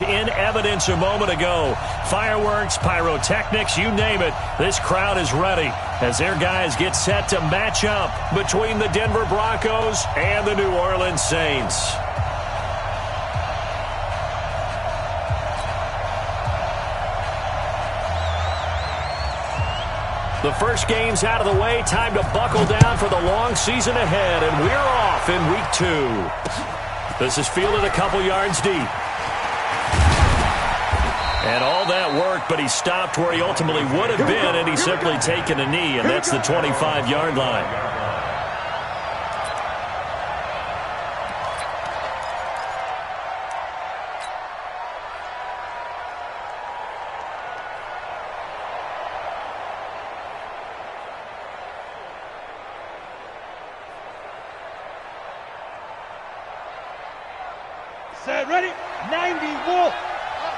In evidence a moment ago. Fireworks, pyrotechnics, you name it. This crowd is ready as their guys get set to match up between the Denver Broncos and the New Orleans Saints. The first game's out of the way. Time to buckle down for the long season ahead, and we're off in week 2. This is fielded a couple yards deep. And all that work, but he stopped where he ultimately would have been, and he's simply taken a knee, and that's the 25-yard line. Set, ready, 90, wolf.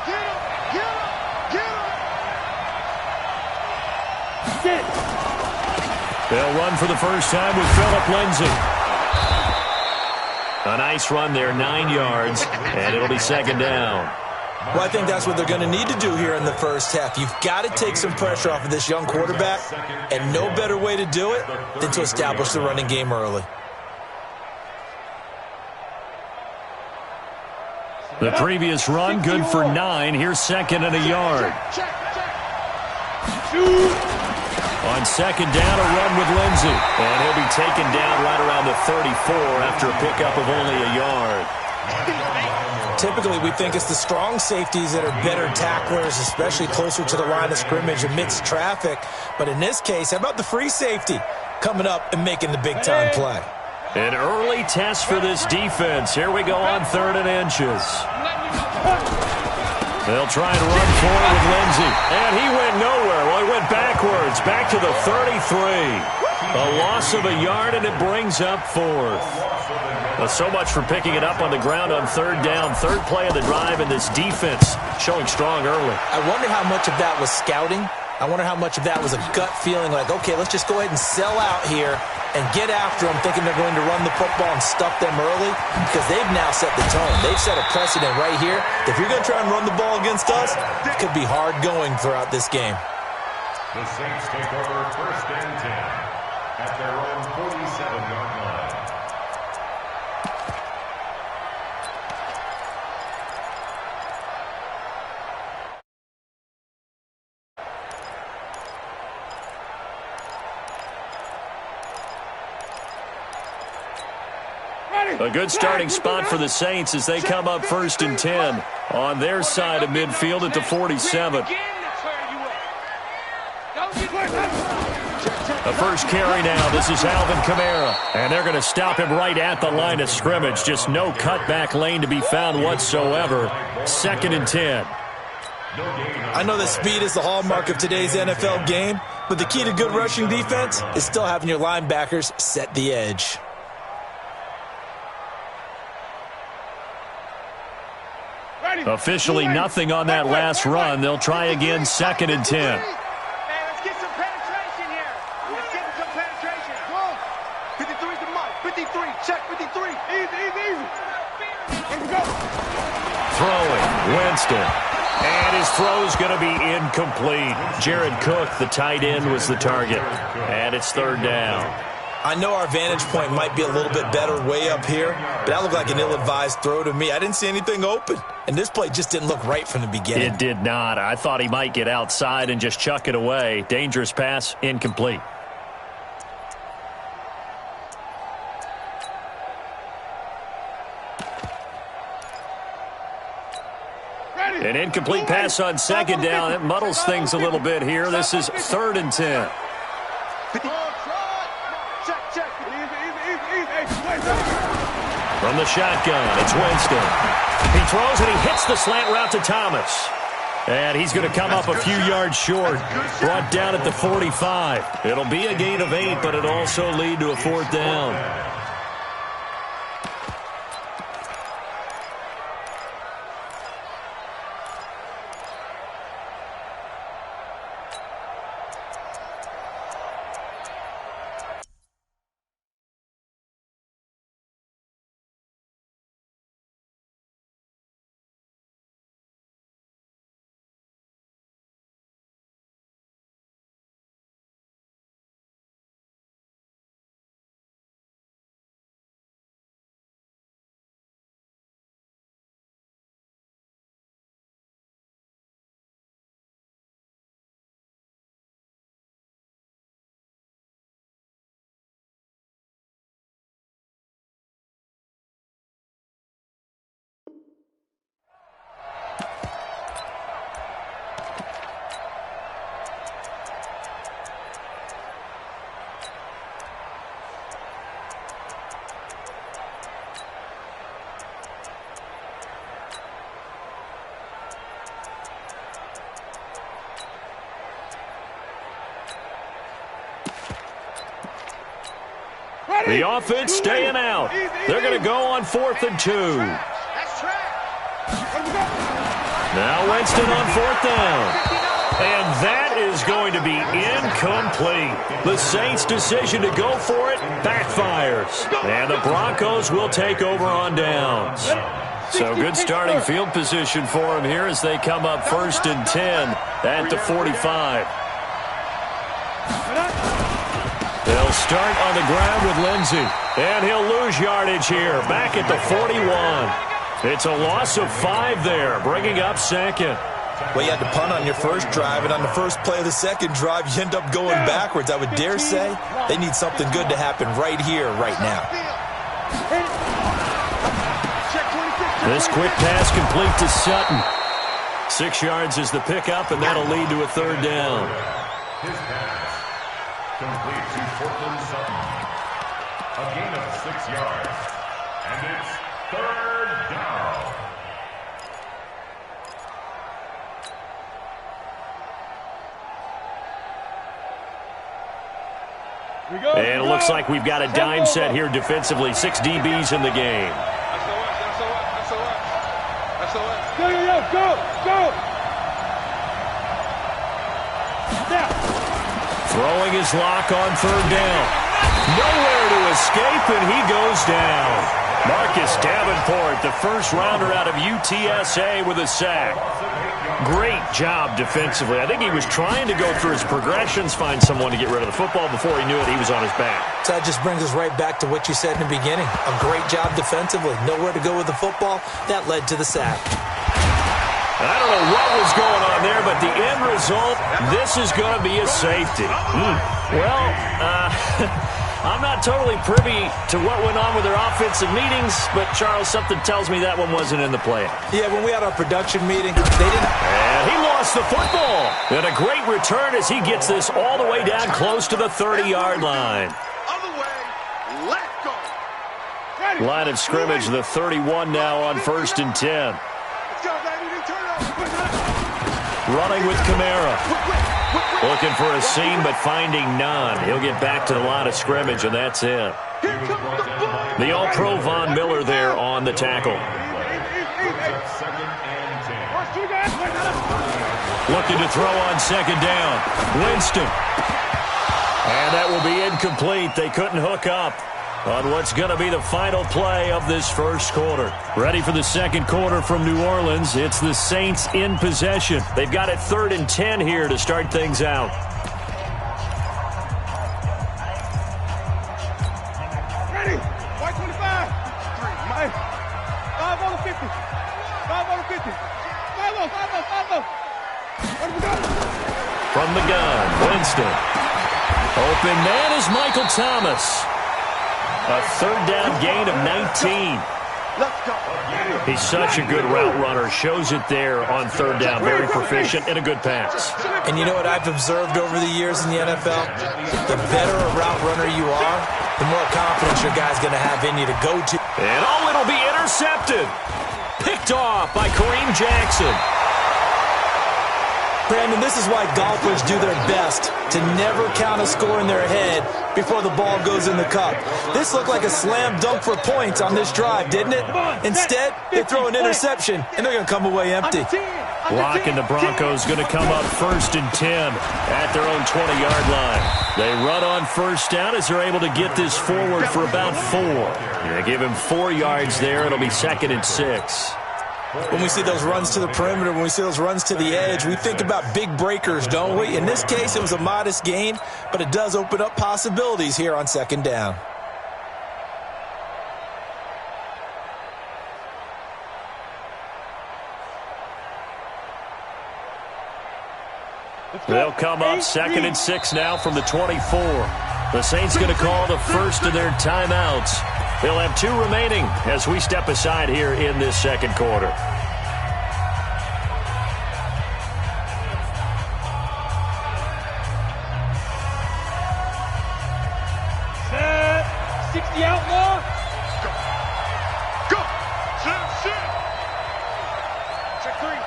Get him, get him, get him. Sit. They'll run for the first time with Phillip Lindsay. A nice run there, 9 yards, and it'll be second down. Well, I think that's what they're going to need to do here in the first half. You've got to take some pressure off of this young quarterback, and no better way to do it than to establish the running game early. The previous run, good for 9. Here's second and a yard. On second down, a run with Lindsay. And he'll be taken down right around the 34 after a pickup of only a yard. Typically, we think it's the strong safeties that are better tacklers, especially closer to the line of scrimmage amidst traffic. But in this case, how about the free safety coming up and making the big-time play? An early test for this defense. Here we go on 3rd and inches. They'll try and run for it with Lindsay. And he went nowhere. Well, he went backwards, back to the 33. A loss of a yard, and it brings up 4th. Well, so much for picking it up on the ground on 3rd down. 3rd play of the drive, and this defense showing strong early. I wonder how much of that was scouting. I wonder how much of that was a gut feeling like, okay, let's just go ahead and sell out here and get after them, thinking they're going to run the football and stuff them early, because they've now set the tone. They've set a precedent right here. If you're going to try and run the ball against us, it could be hard going throughout this game. The Saints take over 1st and 10 at their own 47-yard line. A good starting spot for the Saints as they come up 1st and 10 on their side of midfield at the 47. The first carry now. This is Alvin Kamara. And they're going to stop him right at the line of scrimmage. Just no cutback lane to be found whatsoever. 2nd and 10. I know that speed is the hallmark of today's NFL game, but the key to good rushing defense is still having your linebackers set the edge. Officially nothing on that last run. They'll try again, 2nd and 10. Hey, let's get some penetration here. Let's get some penetration. 53 to Mike. 53. Check 53. Easy, easy, easy. Let's go. Throwing, Winston. And his throw's going to be incomplete. Jared Cook, the tight end, was the target. And it's 3rd down. I know our vantage point might be a little bit better way up here, but that looked like an ill-advised throw to me. I didn't see anything open, and this play just didn't look right from the beginning. It did not. I thought he might get outside and just chuck it away. Dangerous pass, incomplete. An incomplete pass on 2nd down. It muddles things a little bit here. This is 3rd and 10. From the shotgun, it's Winston. He throws and he hits the slant route to Thomas. And he's going to come up a few yards short. Brought down at the 45. It'll be a gain of 8, but it'll also lead to a 4th down. The offense staying out. They're going to go on 4th and 2. Now Winston on 4th down. And that is going to be incomplete. The Saints' decision to go for it backfires. And the Broncos will take over on downs. So good starting field position for them here as they come up 1st and 10 at the 45. They'll start on the ground with Lindsey. And he'll lose yardage here, back at the 41. It's a loss of 5 there, bringing up 2nd. Well, you had to punt on your first drive, and on the first play of the second drive, you end up going backwards. I would dare say they need something good to happen right here, right now. This quick pass complete to Sutton. 6 yards is the pickup, and that'll lead to a 3rd down. His pass complete to Cortland Sutton. A gain of 6 yards. And it's 3rd down. And it looks like we've got a dime set here defensively. 6 DBs in the game. Go! Throwing his lock on 3rd down. Nowhere to escape, and he goes down. Marcus Davenport, the first rounder out of UTSA with a sack. Great job defensively. I think he was trying to go through his progressions, find someone to get rid of the football. Before he knew it, he was on his back. So that just brings us right back to what you said in the beginning. A great job defensively. Nowhere to go with the football. That led to the sack. I don't know what was going on there, but the end result, this is going to be a safety. Well, I'm not totally privy to what went on with their offensive meetings, but, Charles, something tells me that one wasn't in the play. Yeah, when we had our production meeting, they didn't. And he lost the football. And a great return as he gets this all the way down close to the 30-yard line. Other way, let go. Line of scrimmage, the 31 now on 1st and 10. Running with Kamara. Looking for a seam, but finding none. He'll get back to the line of scrimmage, and that's it. The All-Pro Von Miller there on the tackle. Looking to throw on 2nd down. Winston. And that will be incomplete. They couldn't hook up on what's going to be the final play of this first quarter. Ready for the second quarter from New Orleans. It's the Saints in possession. They've got it 3rd and 10 here to start things out. Ready? White 25. 5 on the 50. 5 on the 50. 5 From the gun, Winston. Open man is Michael Thomas. A 3rd down gain of 19. Let's go. He's such a good route runner. Shows it there on 3rd down. Very proficient and a good pass. And you know what I've observed over the years in the NFL? The better a route runner you are, the more confidence your guy's going to have in you to go to. And oh, it'll be intercepted. Picked off by Kareem Jackson. Brandon, this is why golfers do their best to never count a score in their head before the ball goes in the cup. This looked like a slam dunk for points on this drive, didn't it? Instead, they throw an interception, and they're going to come away empty. Lock and the Broncos going to come up 1st and 10 at their own 20-yard line. They run on 1st down as they're able to get this forward for about 4. They give him 4 yards there. It'll be 2nd and 6. When we see those runs to the perimeter, when we see those runs to the edge, we think about big breakers, don't we? In this case, it was a modest gain, but it does open up possibilities here on 2nd down. They'll come up 2nd and 6 now from the 24. The Saints going to call the first of their timeouts. They'll have 2 remaining as we step aside here in this second quarter. Set. 60 outlaw. Go. Sit.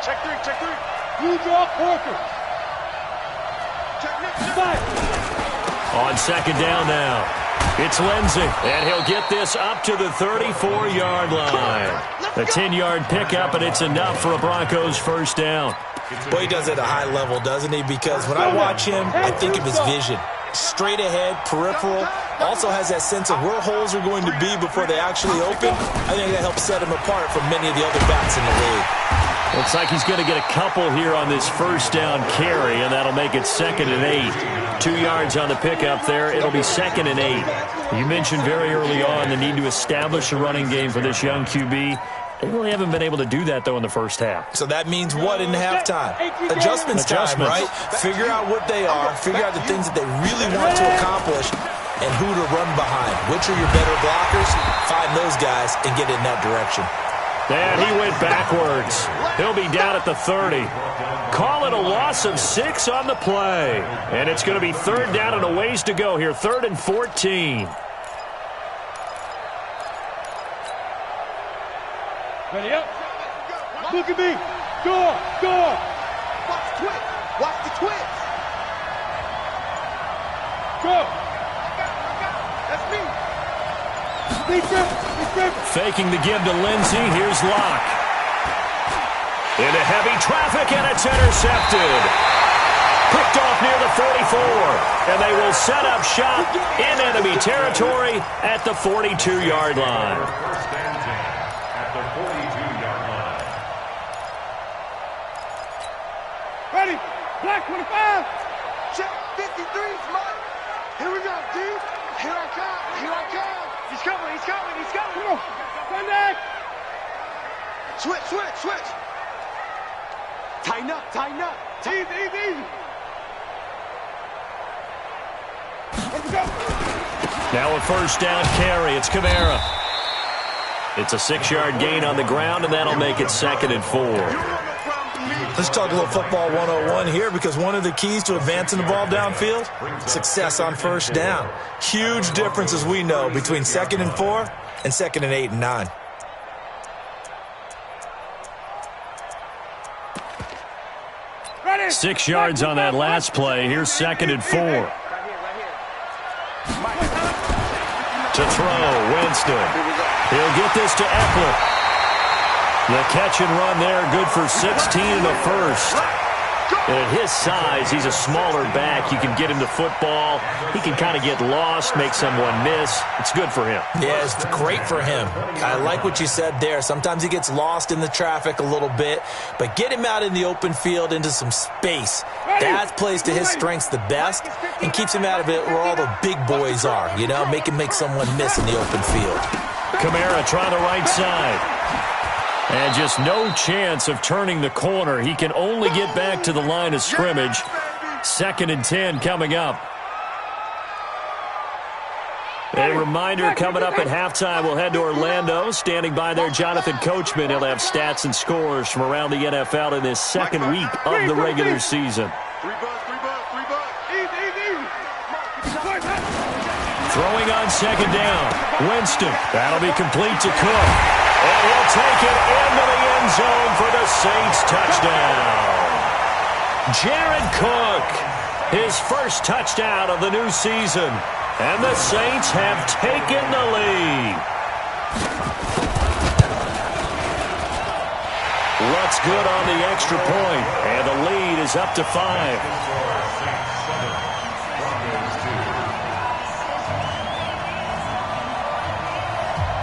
Check 3. You draw Corker. Check next. On 2nd down now. It's Lindsey, and he'll get this up to the 34-yard line. A 10-yard pickup, and it's enough for a Broncos first down. Boy, he does it at a high level, doesn't he? Because when I watch him, I think of his vision. Straight ahead, peripheral, also has that sense of where holes are going to be before they actually open. I think that helps set him apart from many of the other backs in the league. Looks like he's going to get a couple here on this first down carry, and that'll make it 2nd and 8. 2 yards on the pickup there. It'll be 2nd and 8. You mentioned very early on the need to establish a running game for this young QB. They really haven't been able to do that, though, in the first half. So that means what in halftime? Adjustments time, right? Figure out what they are, figure out the things that they really want to accomplish, and who to run behind. Which are your better blockers? Find those guys and get in that direction. And he went backwards. He'll be down at the 30. Call it a loss of 6 on the play. And it's going to be 3rd down and a ways to go here. 3rd and 14. Ready up. Look at me. Go. Watch the twist. Watch the twist. Go. That's me. Faking the give to Lindsey. Here's Locke. Into heavy traffic, and it's intercepted. Picked off near the 44. And they will set up shop in enemy territory at the 42-yard line. At the 42-yard line. Ready. Black 25. Check 53's Mike. Here we go, dude. Here I come. He's coming. Come on. Connect. Switch. Tighten up. Easy. Let's go. Now a first down carry. It's Kamara. It's a 6-yard gain on the ground, and that'll make it 2nd and 4. Let's talk a little football 101 here, because one of the keys to advancing the ball downfield, success on first down. Huge difference, as we know, between 2nd and 4 and 2nd and 8 and 9. Ready. 6 yards on that last play. Here's 2nd and 4. To throw, Winston. He'll get this to Eckler. The catch and run there, good for 16 in the first. And at his size, he's a smaller back. You can get him the football. He can kind of get lost, make someone miss. It's good for him. Yeah, it's great for him. I like what you said there. Sometimes he gets lost in the traffic a little bit, but get him out in the open field into some space. That plays to his strengths the best and keeps him out of it where all the big boys are, make him make someone miss in the open field. Kamara trying the right side. And just no chance of turning the corner. He can only get back to the line of scrimmage. 2nd and 10 coming up. A reminder coming up at halftime. We'll head to Orlando. Standing by there, Jonathan Coachman. He'll have stats and scores from around the NFL in this 2nd week of the regular season. 3 bucks. Easy. Throwing on 2nd down. Winston. That'll be complete to Cook. And he'll take it into the end zone for the Saints touchdown. Jared Cook, his first touchdown of the new season. And the Saints have taken the lead. What's good on the extra point, and the lead is up to 5.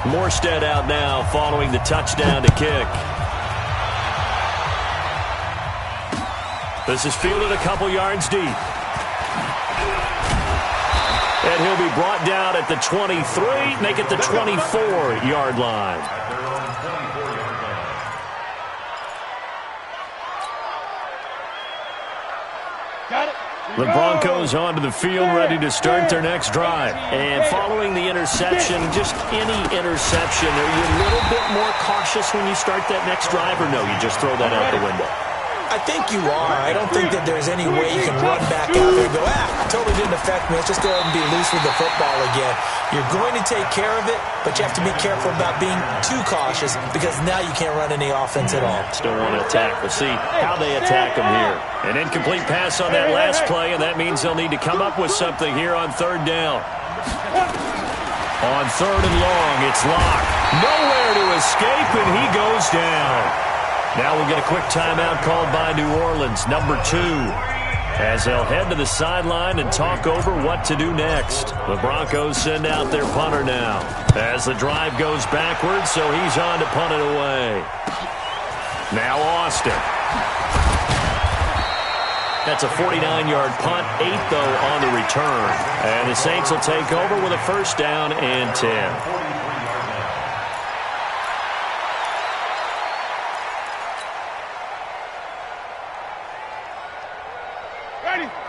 Morstead out now following the touchdown to kick. This is fielded a couple yards deep. And he'll be brought down at the 23, make it the 24-yard line. The Broncos onto the field, ready to start their next drive. And following the interception, just any interception, are you a little bit more cautious when you start that next drive, or no, you just throw that out the window? I think you are. I don't think that there's any way you can run back out there and go, totally didn't affect me. Let's just go ahead and be loose with the football again. You're going to take care of it, but you have to be careful about being too cautious, because now you can't run any offense at all. Still want to attack. We'll see how they attack them here. An incomplete pass on that last play, and that means they'll need to come up with something here on 3rd down. On 3rd and long, it's Locke. Nowhere to escape, and he goes down. Now we'll get a quick timeout called by New Orleans, number 2. As they'll head to the sideline and talk over what to do next. The Broncos send out their punter now. As the drive goes backwards, so he's on to punt it away. Now Austin. That's a 49-yard punt, 8 though on the return. And the Saints will take over with a 1st down and 10.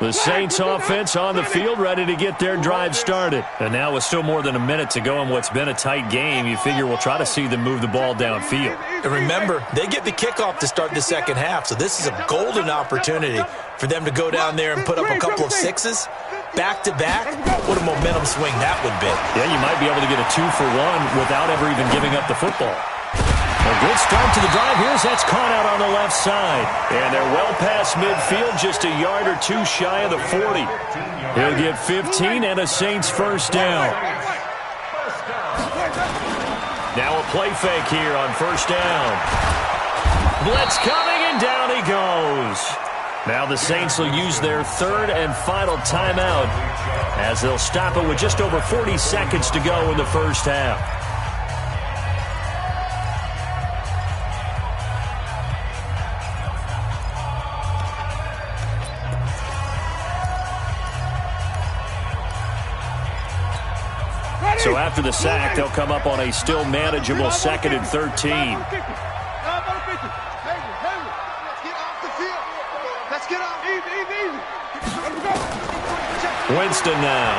The Saints offense on the field, ready to get their drive started. And now with still more than a minute to go in what's been a tight game, you figure we'll try to see them move the ball downfield. And remember, they get the kickoff to start the second half, so this is a golden opportunity for them to go down there and put up a couple of 6s. Back-to-back, what a momentum swing that would be. Yeah, you might be able to get a 2-for-1 without ever even giving up the football. A good start to the drive. That's caught out on the left side. And they're well past midfield, just a yard or 2 shy of the 40. He'll get 15 and a Saints 1st down. Now a play fake here on 1st down. Blitz coming, and down he goes. Now the Saints will use their 3rd and final timeout as they'll stop it with just over 40 seconds to go in the 1st half. So after the sack, they'll come up on a still manageable 2nd and 13. Let's get off the field. Let's get off. Easy. Winston now.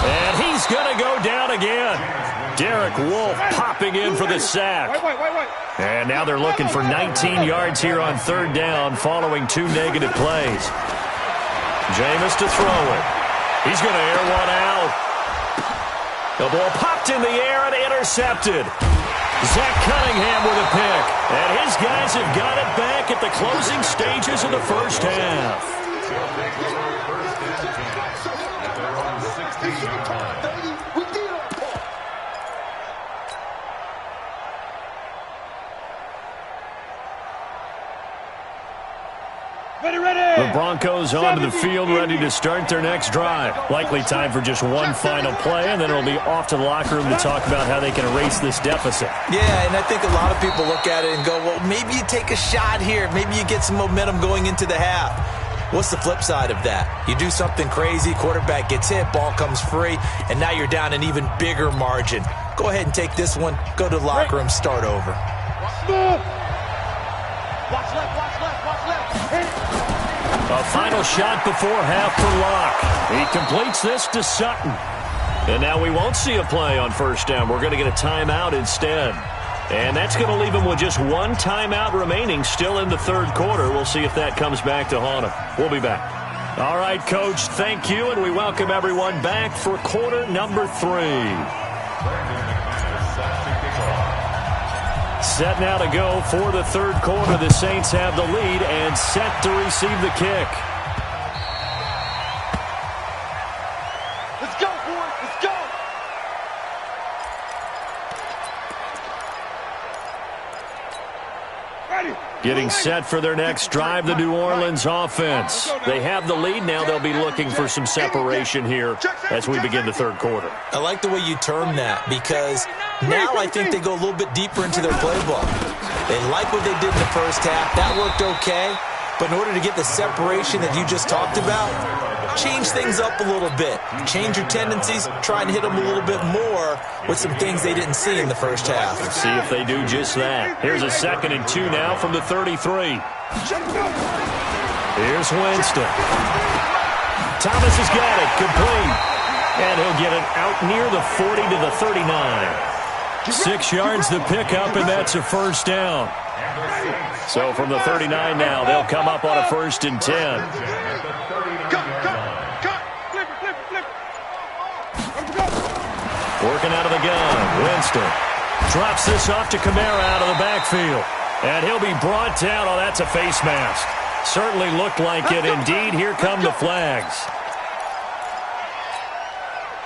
And he's going to go down again. Derek Wolfe popping in for the sack. And now they're looking for 19 yards here on 3rd down following 2 negative plays. Jameis to throw it. He's going to air one out. The ball popped in the air and intercepted. Zach Cunningham with a pick. And his guys have got it back at the closing stages of the 1st half. The Broncos onto the field, ready to start their next drive. Likely time for just one final play, and then it'll be off to the locker room to talk about how they can erase this deficit. Yeah, and I think a lot of people look at it and go, well, maybe you take a shot here. Maybe you get some momentum going into the half. What's the flip side of that? You do something crazy, quarterback gets hit, ball comes free, and now you're down an even bigger margin. Go ahead and take this one, go to the locker room, start over. Watch left. A final shot before half for Locke. He completes this to Sutton. And now we won't see a play on 1st down. We're going to get a timeout instead. And that's going to leave him with just 1 timeout remaining still in the 3rd quarter. We'll see if that comes back to haunt him. We'll be back. All right, Coach, thank you, and we welcome everyone back for quarter number 3. Set now to go for the 3rd quarter. The Saints have the lead and set to receive the kick. Let's go, boys. Let's go. Getting set for their next drive, the New Orleans offense. They have the lead. Now they'll be looking for some separation here as we begin the 3rd quarter. I like the way you term that, because now I think they go a little bit deeper into their playbook. They like what they did in the 1st half. That worked okay. But in order to get the separation that you just talked about, change things up a little bit. Change your tendencies, try and hit them a little bit more with some things they didn't see in the 1st half. Let's see if they do just that. Here's a 2nd and 2 now from the 33. Here's Winston. Thomas has got it, complete. And he'll get it out near the 40 to the 39. 6 yards to pick up, and that's a 1st down. So from the 39 now, they'll come up on a 1st and 10. Working out of the gun, Winston drops this off to Kamara out of the backfield. And he'll be brought down. Oh, that's a face mask. Certainly looked like it. Indeed, here come the flags.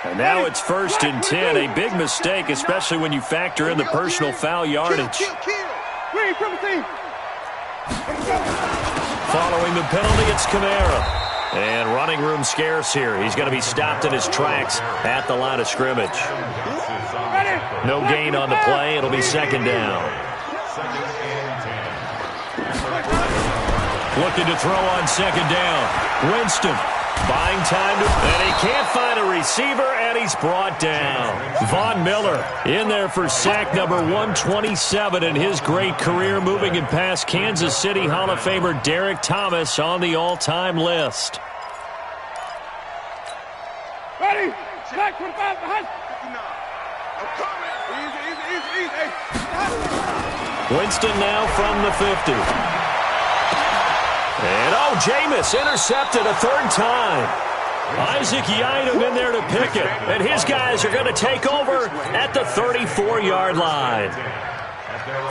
And now it's 1st and 10. A big mistake, especially when you factor in the personal foul yardage. Following the penalty, it's Kamara. And running room scarce here. He's going to be stopped in his tracks at the line of scrimmage. No gain on the play. It'll be 2nd down. Looking to throw on 2nd down. Winston buying time, and he can't find a receiver, and he's brought down. Von Miller in there for sack number 127 in his great career, moving and past Kansas City Hall of Famer Derek Thomas on the all-time list. Ready? Slack 25 behind. I'm coming. Easy. Winston now from the 50. And, Jameis intercepted a 3rd time. Isaac Yiadom in there to pick it. And his guys are going to take over at the 34-yard line.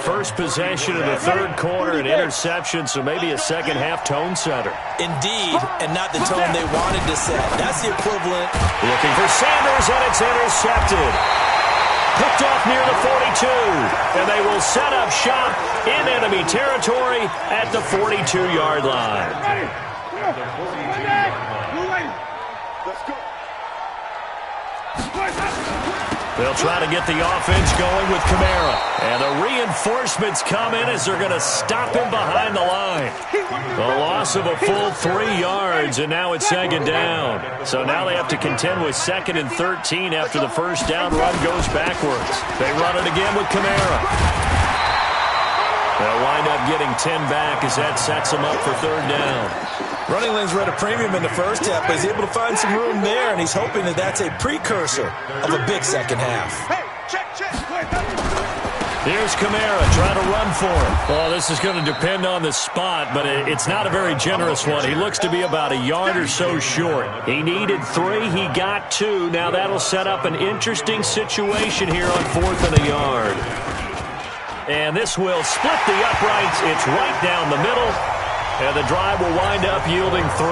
First possession of the 3rd quarter, an interception, so maybe a second-half tone setter. Indeed, and not the tone they wanted to set. That's the equivalent. Looking for Sanders, and it's intercepted. Picked off near the 42, and they will set up shop in enemy territory at the 42-yard line. They'll try to get the offense going with Kamara. And the reinforcements come in as they're going to stop him behind the line. A loss of a full 3 yards, and now it's 2nd down. So now they have to contend with 2nd and 13 after the first down run goes backwards. They run it again with Kamara. They'll wind up getting 10 back as that sets them up for 3rd down. Running lanes were at a premium in the first half, but he's able to find some room there, and he's hoping that that's a precursor of a big second half. Here's Kamara trying to run for him. Well, this is going to depend on the spot, but it's not a very generous one. He looks to be about a yard or so short. He needed 3. He got 2. Now that'll set up an interesting situation here on 4th and a yard. And this will split the uprights. It's right down the middle. And the drive will wind up yielding 3.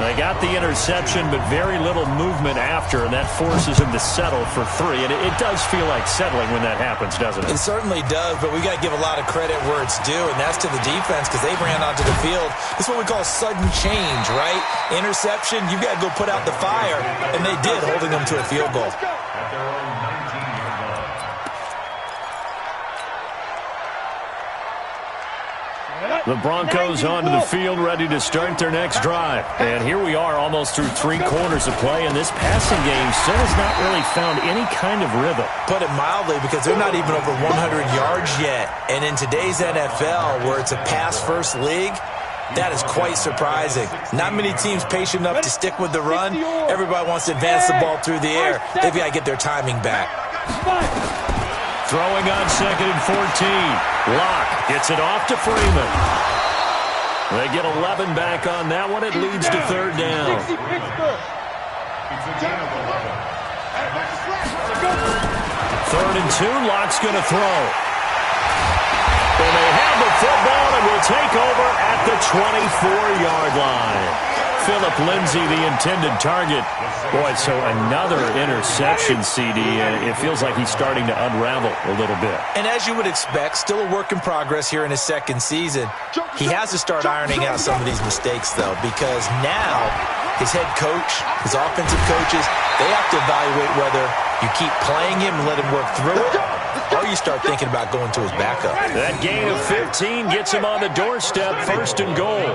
They got the interception, but very little movement after, and that forces him to settle for 3. And it does feel like settling when that happens, doesn't it? It certainly does, but we got to give a lot of credit where it's due, and that's to the defense because they ran onto the field. This is what we call sudden change, right? Interception, you got to go put out the fire, and they did, holding them to a field goal. The Broncos onto the field, ready to start their next drive. And here we are almost through 3 quarters of play, and this passing game still has not really found any kind of rhythm. Put it mildly, because they're not even over 100 yards yet. And in today's NFL, where it's a pass-first league, that is quite surprising. Not many teams patient enough to stick with the run. Everybody wants to advance the ball through the air. They've got to get their timing back. Throwing on 2nd and 14. Locke gets it off to Freeman. They get 11 back on that one. It leads to 3rd down. 3rd and 2. Locke's going to throw. And they have the football and will take over at the 24-yard line. Philip Lindsay, the intended target. Boy, so another interception, CD. It feels like he's starting to unravel a little bit. And as you would expect, still a work in progress here in his 2nd season. He has to start ironing out some of these mistakes, though, because now his head coach, his offensive coaches, they have to evaluate whether you keep playing him and let him work through it, or you start thinking about going to his backup. That gain of 15 gets him on the doorstep, 1st and goal.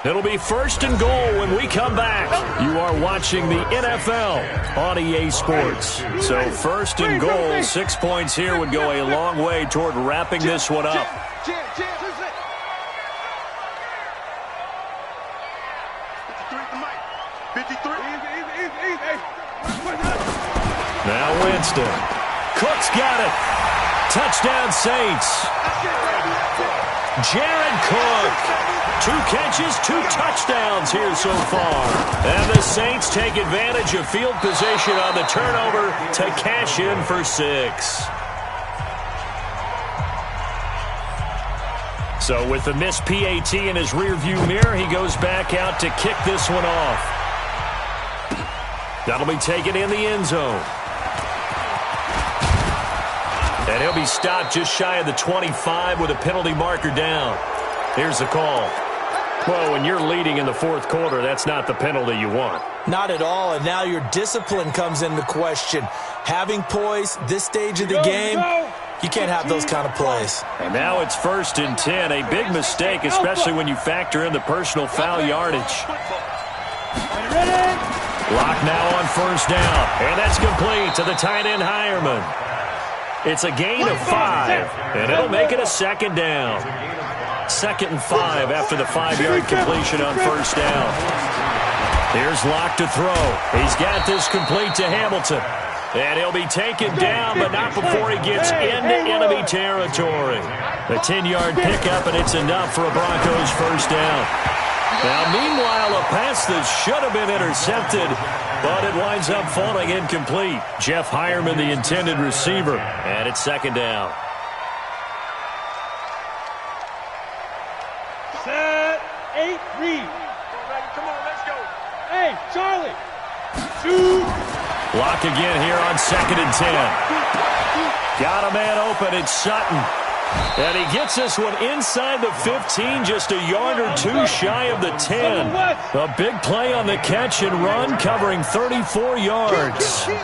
It'll be 1st and goal when we come back. You are watching the NFL on EA Sports. So 1st and goal, 6 points here would go a long way toward wrapping this one up. Now Winston. Cook's got it. Touchdown Saints. Jared Cook. 2 catches, 2 touchdowns here so far. And the Saints take advantage of field position on the turnover to cash in for 6. So with the missed PAT in his rearview mirror, he goes back out to kick this one off. That'll be taken in the end zone. And he'll be stopped just shy of the 25 with a penalty marker down. Here's the call. Well, when you're leading in the fourth quarter, that's not the penalty you want. Not at all, and now your discipline comes into question. Having poise this stage of the game, you can't have those kind of plays. And now it's 1st and 10. A big mistake, especially when you factor in the personal foul yardage. Lock now on 1st down. And that's complete to the tight end, Hireman. It's a gain of 5, and it'll make it a 2nd down. 2nd and 5 after the 5-yard completion on 1st down. Here's Locke to throw. He's got this complete to Hamilton. And he'll be taken down, but not before he gets into enemy territory. A 10-yard pickup, and it's enough for a Broncos 1st down. Now, meanwhile, a pass that should have been intercepted, but it winds up falling incomplete. Jeff Hireman, the intended receiver, and it's 2nd down. Set, 8, read. Come on, let's go. Hey, Charlie. Shoot. Lock again here on 2nd and 10. Got a man open. It's Sutton. And he gets this one inside the 15, just a yard or 2 shy of the 10. A big play on the catch and run, covering 34 yards. And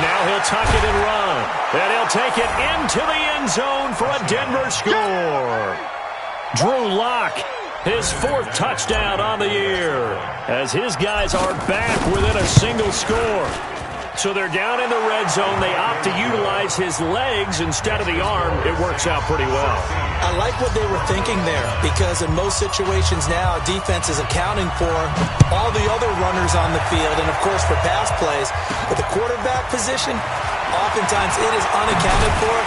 now he'll tuck it and run. And he'll take it into the end zone for a Denver score. Drew Lock, his 4th touchdown on the year, as his guys are back within a single score. So they're down in the red zone. They opt to utilize his legs instead of the arm. It works out pretty well. I like what they were thinking there, because in most situations now, defense is accounting for all the other runners on the field and, of course, for pass plays. But the quarterback position, oftentimes it is unaccounted for.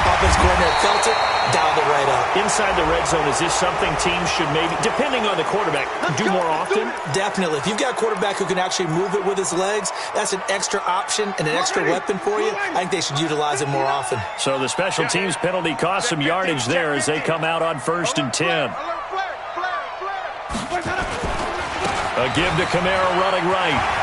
Offense coordinator felt it, dialed it right up. Inside the red zone, is this something teams should maybe, depending on the quarterback, do more often? Definitely. If you've got a quarterback who can actually move it with his legs, that's an extra option and an extra weapon for you. I think they should utilize it more often. So the special teams penalty cost some yardage there as they come out on 1st and 10. A give to Kamara running right.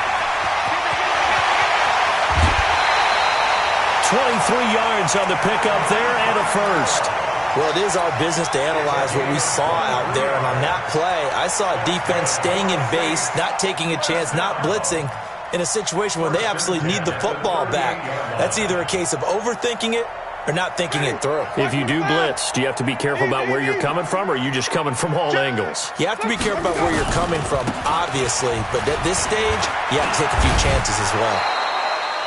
23 yards on the pickup there and a 1st. Well, it is our business to analyze what we saw out there. And on that play, I saw a defense staying in base, not taking a chance, not blitzing in a situation where they absolutely need the football back. That's either a case of overthinking it or not thinking it through. If you do blitz, do you have to be careful about where you're coming from, or are you just coming from all angles? You have to be careful about where you're coming from, obviously. But at this stage, you have to take a few chances as well.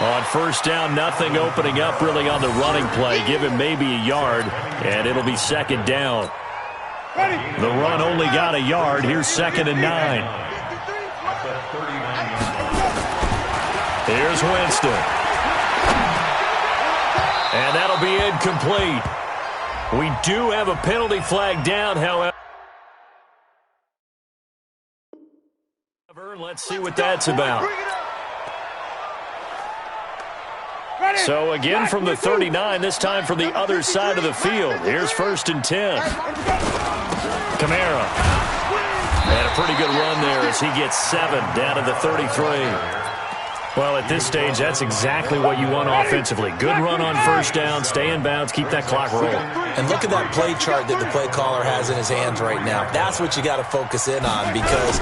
On 1st down, nothing opening up really on the running play. Give him maybe a yard, and it'll be 2nd down. The run only got a yard. Here's 2nd and 9. Here's Winston. And that'll be incomplete. We do have a penalty flag down, however. Let's see what that's about. So again from the 39, this time from the other side of the field. Here's 1st and 10. Kamara. And a pretty good run there as he gets 7 down to the 33. Well, at this stage, that's exactly what you want offensively. Good run on 1st down, stay in bounds, keep that clock rolling. And look at that play chart that the play caller has in his hands right now. That's what you got to focus in on, because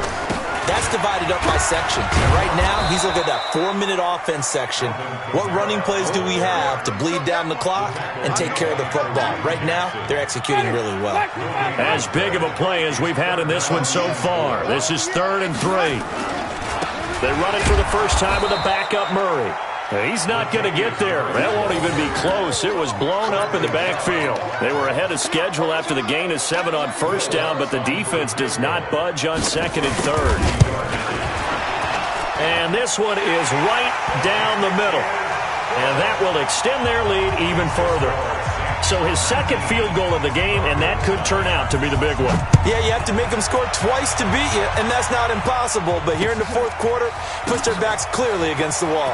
that's divided up by sections. And right now, he's looking at that 4-minute offense section. What running plays do we have to bleed down the clock and take care of the football? Right now, they're executing really well. As big of a play as we've had in this one so far. This is 3rd and 3. They run it for the first time with a backup Murray. He's not going to get there. That won't even be close. It was blown up in the backfield. They were ahead of schedule after the gain of 7 on 1st down, but the defense does not budge on 2nd and 3rd. And this one is right down the middle. And that will extend their lead even further. So his 2nd field goal of the game, and that could turn out to be the big one. Yeah, you have to make them score twice to beat you, and that's not impossible. But here in the 4th quarter, push their backs clearly against the wall.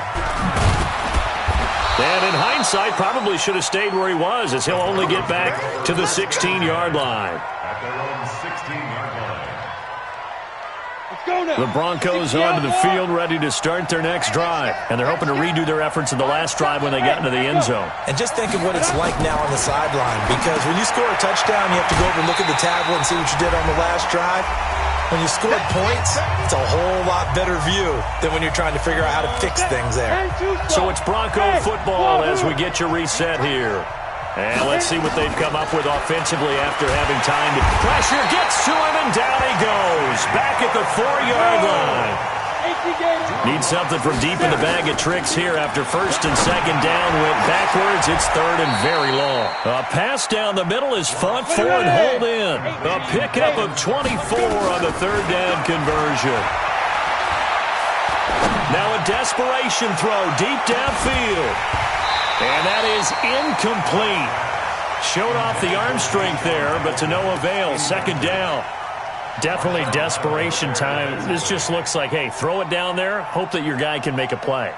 And in hindsight, probably should have stayed where he was, as he'll only get back to the 16-yard line. At their own 16-yard line. The Broncos onto the field, ready to start their next drive. And they're hoping to redo their efforts in the last drive when they got into the end zone. And just think of what it's like now on the sideline, because when you score a touchdown, you have to go over and look at the tablet and see what you did on the last drive. When you scored points, it's a whole lot better view than when you're trying to figure out how to fix things there. So it's Bronco football as we get you reset here. And let's see what they've come up with offensively after having time to pressure. Gets to him, and down he goes. Back at the 4-yard line. Need something from deep in the bag of tricks here after first and second down. Went backwards. It's third and very long. A pass down the middle is fought for and hauled in. A pickup of 24 on the third down conversion. Now a desperation throw deep downfield. And that is incomplete. Showed off the arm strength there, but to no avail. Second down. Definitely desperation time. This just looks like, hey, throw it down there, hope that your guy can make a play.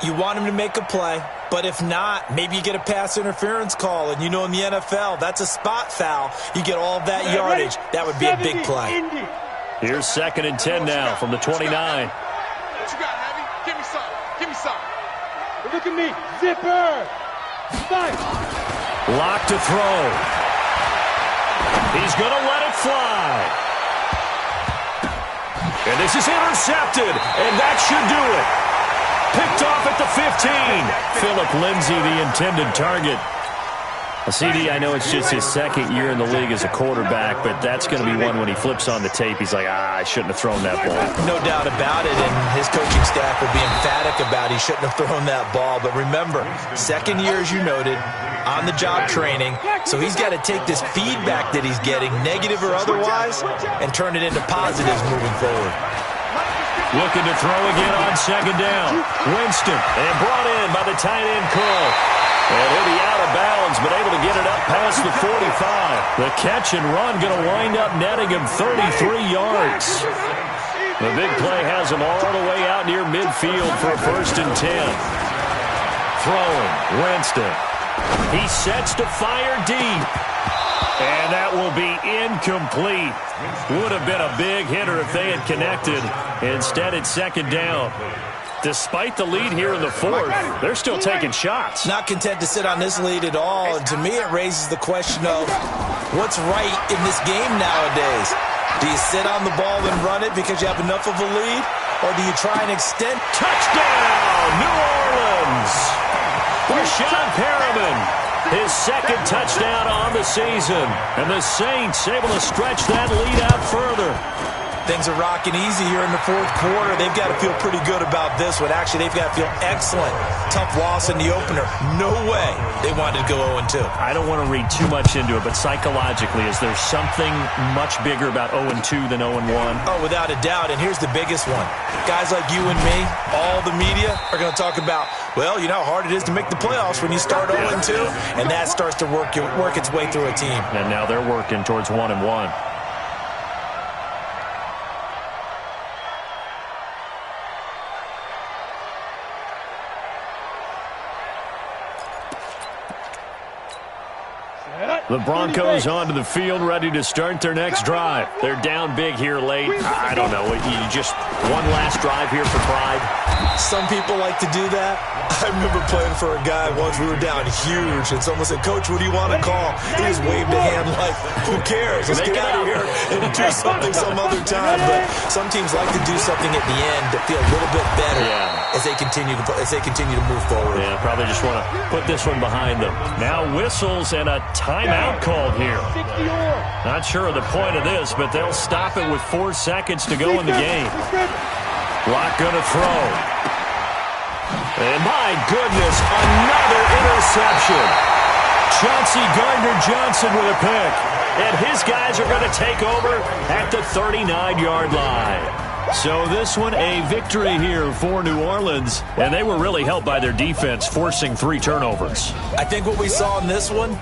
You want him to make a play, but if not, maybe you get a pass interference call. And you know in the NFL, that's a spot foul. You get all of that yardage. That would be a big play. Here's 2nd and 10 now from the 29. What you got, Heavy? Give me some. Give me some. Look at me. Zipper. Fight. Lock to throw. He's going to let it fly. And this is intercepted. And that should do it. Picked off at the 15. Philip Lindsay, the intended target. CD, I know it's just his second year in the league as a quarterback, but that's going to be one when he flips on the tape. He's like, I shouldn't have thrown that ball. No doubt about it, and his coaching staff will be emphatic about he shouldn't have thrown that ball. But remember, second year, as you noted, on-the-job training, so he's got to take this feedback that he's getting, negative or otherwise, and turn it into positives moving forward. Looking to throw again on second down. Winston, and brought in by the tight end Curl. And he'll be out of bounds, but able to get it up past the 45. The catch and run going to wind up netting him 33 yards. The big play has him all the way out near midfield for a 1st and 10. Throwing, Winston. He sets to fire deep. And that will be incomplete. Would have been a big hitter if they had connected. Instead, it's second down. Despite the lead here in the 4th, they're still taking shots. Not content to sit on this lead at all. And to me, it raises the question of what's right in this game nowadays. Do you sit on the ball and run it because you have enough of a lead? Or do you try and extend? Touchdown, New Orleans! Rashawn Perriman, his 2nd touchdown on the season. And the Saints able to stretch that lead out further. Things are rocking easy here in the 4th quarter. They've got to feel pretty good about this one. Actually, they've got to feel excellent. Tough loss in the opener. No way they wanted to go 0-2. I don't want to read too much into it, but psychologically, is there something much bigger about 0-2 than 0-1? Oh, without a doubt. And here's the biggest one. Guys like you and me, all the media, are going to talk about, well, you know how hard it is to make the playoffs when you start 0-2, and that starts to work its way through a team. And now they're working towards 1-1. The Broncos onto the field, ready to start their next drive. They're down big here late. I don't know. You just one last drive here for pride. Some people like to do that. I remember playing for a guy once. We were down huge, and someone said, "Coach, what do you want to call?" He just waved a hand like, "Who cares? Let's get out of here and do something some other time." But some teams like to do something at the end to feel a little bit better as they continue to move forward. Yeah, probably just want to put this one behind them. Now whistles and a timeout called here. Not sure of the point of this, but they'll stop it with 4 seconds to go in the game. Lock going to throw. And my goodness, another interception. Chauncey Gardner-Johnson with a pick. And his guys are going to take over at the 39-yard line. So this one a victory here for New Orleans. And they were really helped by their defense, forcing 3 turnovers. I think what we saw in this one